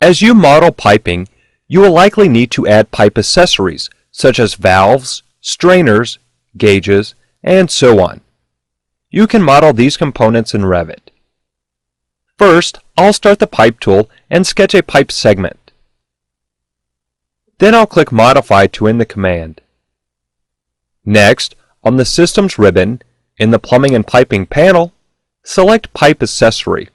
As you model piping, you will likely need to add pipe accessories such as valves, strainers, gauges, and so on. You can model these components in Revit. First, I'll start the pipe tool and sketch a pipe segment. Then I'll click Modify to end the command. Next, on the Systems ribbon, in the Plumbing and Piping panel, select Pipe Accessory.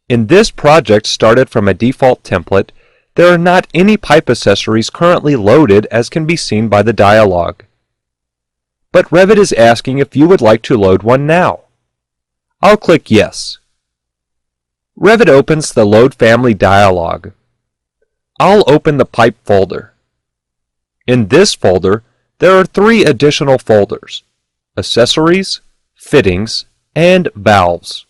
In this project started from a default template, there are not any pipe accessories currently loaded as can be seen by the dialog. But Revit is asking if you would like to load one now. I'll click Yes. Revit opens the Load Family dialog. I'll open the Pipe folder. In this folder, there are 3 additional folders: Accessories, Fittings, and Valves.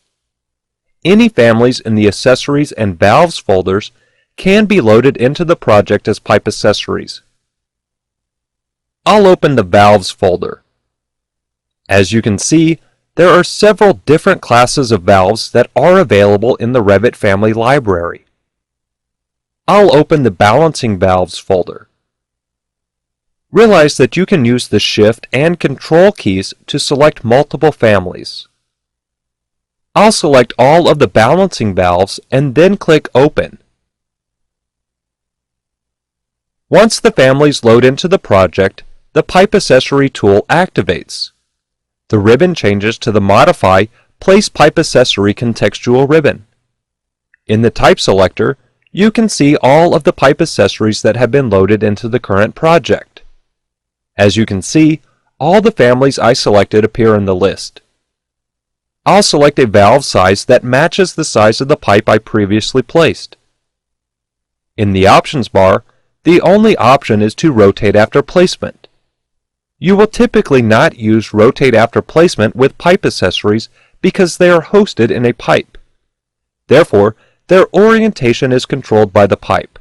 Any families in the Accessories and Valves folders can be loaded into the project as pipe accessories. I'll open the Valves folder. As you can see, there are several different classes of valves that are available in the Revit family library. I'll open the Balancing Valves folder. Realize that you can use the Shift and Control keys to select multiple families. I'll select all of the balancing valves and then click Open. Once the families load into the project, the Pipe Accessory tool activates. The ribbon changes to the Modify Place Pipe Accessory contextual ribbon. In the Type selector, you can see all of the pipe accessories that have been loaded into the current project. As you can see, all the families I selected appear in the list. I'll select a valve size that matches the size of the pipe I previously placed. In the Options bar, the only option is to rotate after placement. You will typically not use Rotate After Placement with pipe accessories because they are hosted in a pipe. Therefore, their orientation is controlled by the pipe.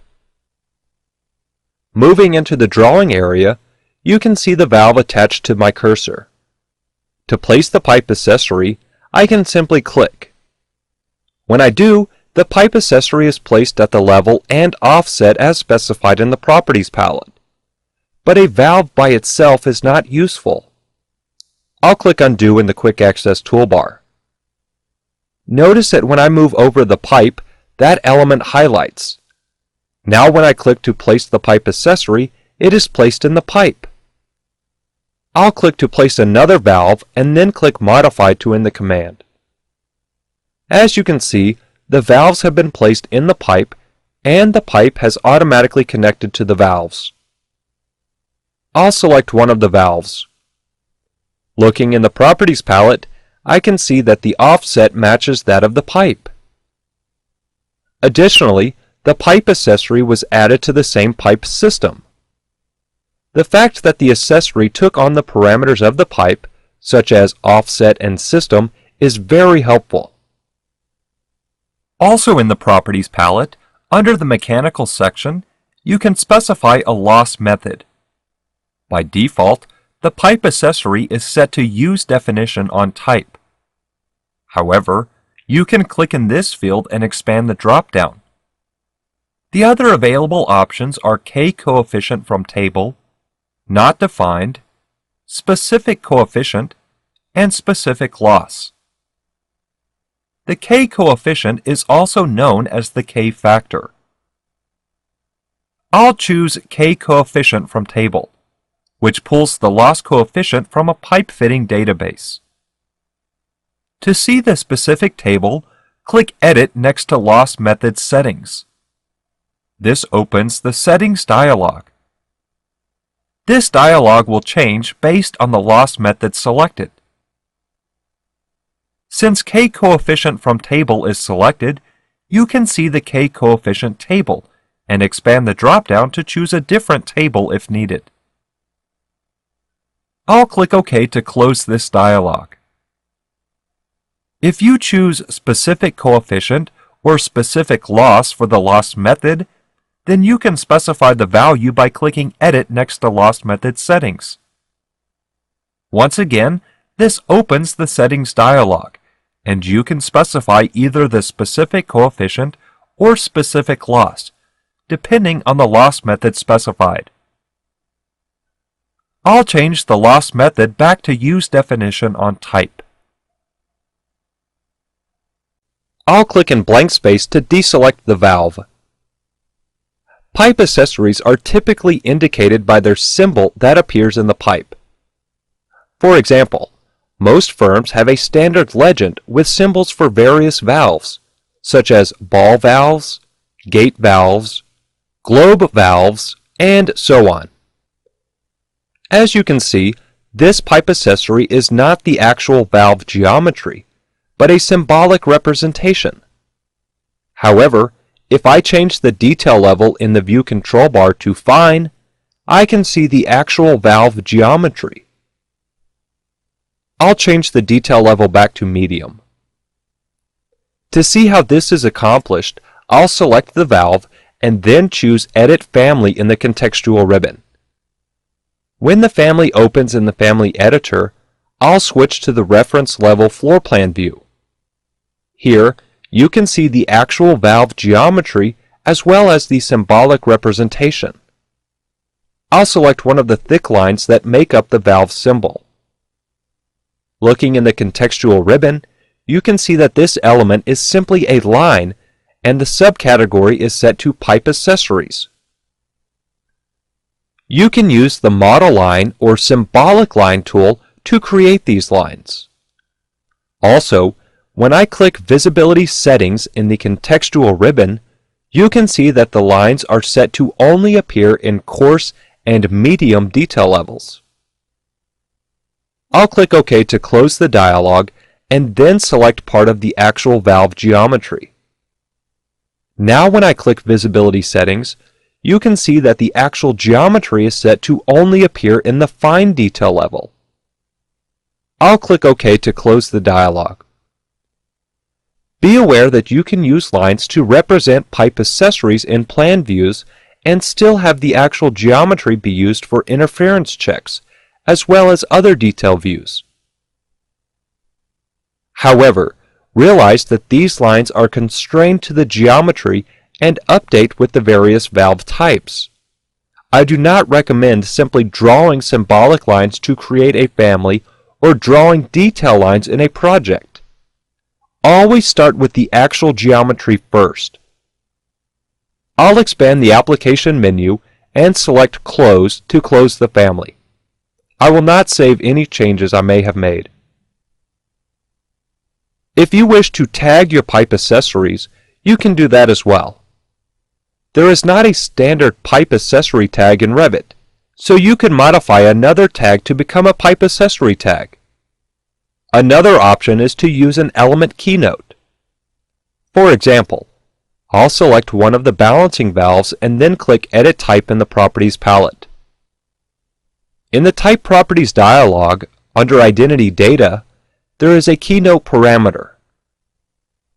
Moving into the drawing area, you can see the valve attached to my cursor. To place the pipe accessory, I can simply click. When I do, the pipe accessory is placed at the level and offset as specified in the Properties palette. But a valve by itself is not useful. I'll click Undo in the Quick Access toolbar. Notice that when I move over the pipe, that element highlights. Now when I click to place the pipe accessory, it is placed in the pipe. I'll click to place another valve and then click Modify to end the command. As you can see, the valves have been placed in the pipe and the pipe has automatically connected to the valves. I'll select one of the valves. Looking in the Properties palette, I can see that the offset matches that of the pipe. Additionally, the pipe accessory was added to the same pipe system. The fact that the accessory took on the parameters of the pipe, such as offset and system, is very helpful. Also in the Properties palette, under the Mechanical section, you can specify a loss method. By default, the pipe accessory is set to Use definition on type. However, you can click in this field and expand the drop-down. The other available options are K-coefficient from table, Not defined, Specific coefficient, and Specific loss. The K-coefficient is also known as the K-factor. I'll choose K-coefficient from table, which pulls the loss coefficient from a pipe fitting database. To see the specific table, click Edit next to Loss Method Settings. This opens the Settings dialog. This dialog will change based on the loss method selected. Since K-coefficient from table is selected, you can see the K-coefficient table and expand the drop-down to choose a different table if needed. I'll click OK to close this dialog. If you choose Specific coefficient or Specific loss for the loss method, then you can specify the value by clicking Edit next to Loss Method Settings. Once again, this opens the Settings dialog, and you can specify either the specific coefficient or specific loss, depending on the loss method specified. I'll change the loss method back to use definition on type. I'll click in blank space to deselect the valve. Pipe accessories are typically indicated by their symbol that appears in the pipe. For example, most firms have a standard legend with symbols for various valves, such as ball valves, gate valves, globe valves, and so on. As you can see, this pipe accessory is not the actual valve geometry, but a symbolic representation. However, if I change the detail level in the view control bar to fine, I can see the actual valve geometry. I'll change the detail level back to medium. To see how this is accomplished, I'll select the valve and then choose Edit Family in the contextual ribbon. When the family opens in the Family Editor, I'll switch to the Reference Level Floor Plan view. Here, you can see the actual valve geometry as well as the symbolic representation. I'll select one of the thick lines that make up the valve symbol. Looking in the contextual ribbon, you can see that this element is simply a line and the subcategory is set to Pipe Accessories. You can use the Model Line or Symbolic Line tool to create these lines. Also, when I click Visibility Settings in the contextual ribbon, you can see that the lines are set to only appear in coarse and medium detail levels. I'll click OK to close the dialog and then select part of the actual valve geometry. Now when I click Visibility Settings, you can see that the actual geometry is set to only appear in the fine detail level. I'll click OK to close the dialog. Be aware that you can use lines to represent pipe accessories in plan views and still have the actual geometry be used for interference checks, as well as other detail views. However, realize that these lines are constrained to the geometry and update with the various valve types. I do not recommend simply drawing symbolic lines to create a family or drawing detail lines in a project. Always start with the actual geometry first. I'll expand the application menu and select Close to close the family. I will not save any changes I may have made. If you wish to tag your pipe accessories, you can do that as well. There is not a standard pipe accessory tag in Revit, so you can modify another tag to become a pipe accessory tag. Another option is to use an element keynote. For example, I'll select one of the balancing valves and then click Edit Type in the Properties palette. In the Type Properties dialog, under Identity Data, there is a keynote parameter.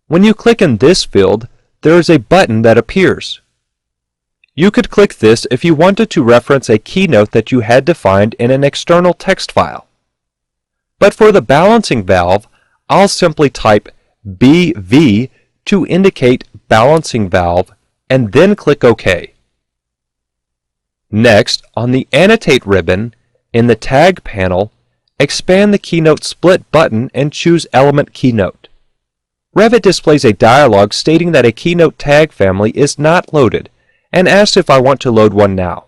When you click in this field, there is a button that appears. You could click this if you wanted to reference a keynote that you had defined in an external text file. But for the balancing valve, I'll simply type BV to indicate balancing valve and then click OK. Next, on the Annotate ribbon, in the Tag panel, expand the Keynote Split button and choose Element Keynote. Revit displays a dialog stating that a Keynote tag family is not loaded and asks if I want to load one now.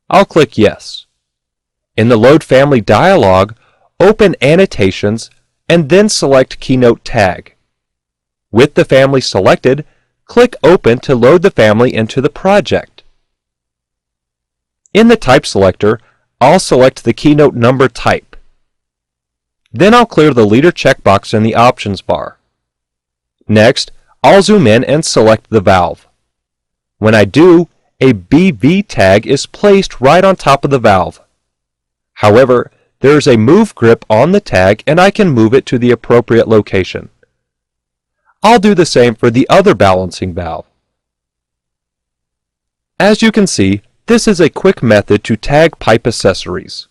I'll click Yes. In the Load Family dialog, open Annotations and then select Keynote Tag. With the family selected, click Open to load the family into the project. In the Type selector, I'll select the Keynote number type. Then I'll clear the leader checkbox in the Options bar. Next, I'll zoom in and select the valve. When I do, a BV tag is placed right on top of the valve. However, there is a move grip on the tag and I can move it to the appropriate location. I'll do the same for the other balancing valve. As you can see, this is a quick method to tag pipe accessories.